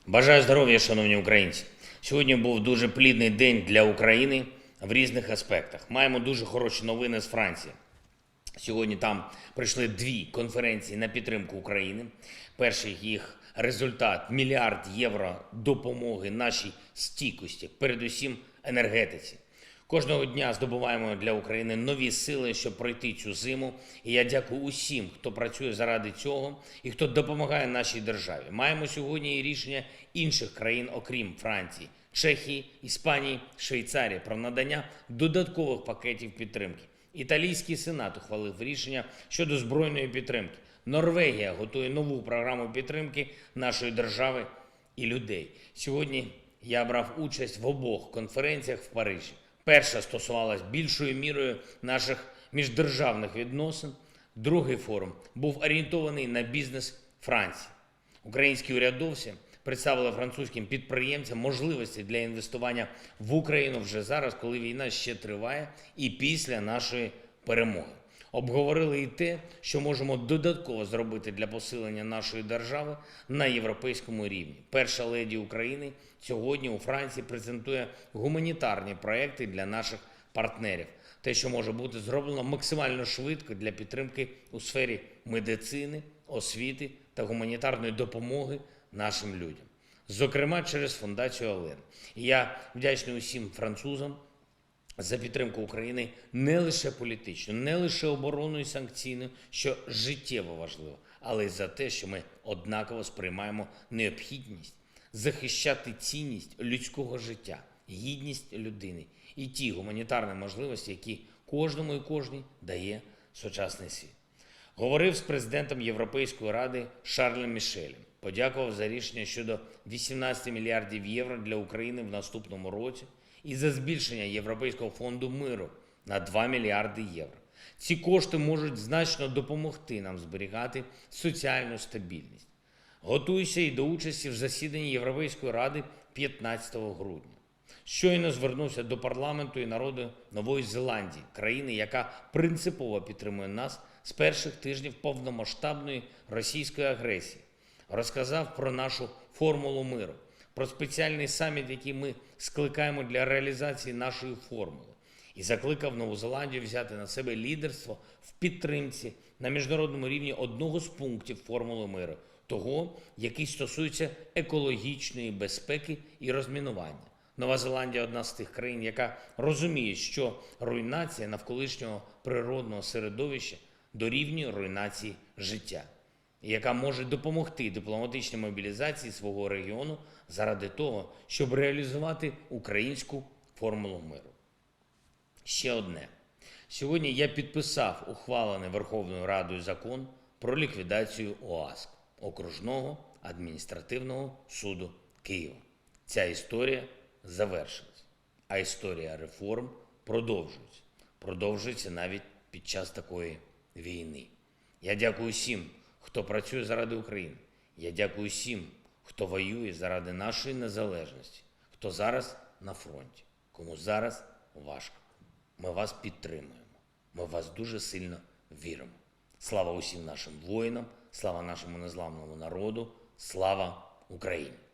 Бажаю здоров'я, шановні українці. Сьогодні був дуже плідний день для України в різних аспектах. Маємо дуже хороші новини з Франції. Сьогодні там пройшли дві конференції на підтримку України. Перший їх результат – мільярд євро допомоги нашій стійкості, передусім енергетиці. Кожного дня здобуваємо для України нові сили, щоб пройти цю зиму. І я дякую усім, хто працює заради цього і хто допомагає нашій державі. Маємо сьогодні і рішення інших країн, окрім Франції, Чехії, Іспанії, Швейцарії про надання додаткових пакетів підтримки. Італійський Сенат ухвалив рішення щодо збройної підтримки. Норвегія готує нову програму підтримки нашої держави і людей. Сьогодні я брав участь в обох конференціях в Парижі. Перша стосувалась більшою мірою наших міждержавних відносин. Другий форум був орієнтований на бізнес Франції. Українські урядовці представили французьким підприємцям можливості для інвестування в Україну вже зараз, коли війна ще триває, і після нашої перемоги. Обговорили і те, що можемо додатково зробити для посилення нашої держави на європейському рівні. Перша леді України сьогодні у Франції презентує гуманітарні проекти для наших партнерів. Те, що може бути зроблено максимально швидко для підтримки у сфері медицини, освіти та гуманітарної допомоги нашим людям. Зокрема, через фундацію Олен. І я вдячний усім французам за підтримку України не лише політично, не лише оборонною і санкційною, що життєво важливо, але й за те, що ми однаково сприймаємо необхідність захищати цінність людського життя, гідність людини і ті гуманітарні можливості, які кожному і кожній дає сучасний світ. Говорив з президентом Європейської ради Шарлем Мішелем. Подякував за рішення щодо 18 мільярдів євро для України в наступному році і за збільшення Європейського фонду миру на 2 мільярди євро. Ці кошти можуть значно допомогти нам зберігати соціальну стабільність. Готуюся і до участі в засіданні Європейської ради 15 грудня. Щойно звернувся до парламенту і народу Нової Зеландії, країни, яка принципово підтримує нас з перших тижнів повномасштабної російської агресії. Розказав про нашу формулу миру, про спеціальний саміт, який ми скликаємо для реалізації нашої формули. І закликав Нову Зеландію взяти на себе лідерство в підтримці на міжнародному рівні одного з пунктів формули миру, того, який стосується екологічної безпеки і розмінування. Нова Зеландія – одна з тих країн, яка розуміє, що руйнація навколишнього природного середовища дорівнює руйнації життя, і яка може допомогти дипломатичній мобілізації свого регіону заради того, щоб реалізувати українську формулу миру. Ще одне. Сьогодні я підписав ухвалений Верховною Радою закон про ліквідацію ОАСК – Окружного адміністративного суду Києва. Ця історія завершилась, а історія реформ продовжується. Продовжується навіть під час такої війни. Я дякую всім, хто працює заради України. Я дякую всім, хто воює заради нашої незалежності, хто зараз на фронті, кому зараз важко. Ми вас підтримуємо. Ми в вас дуже сильно віримо. Слава усім нашим воїнам, слава нашому незламному народу, слава Україні!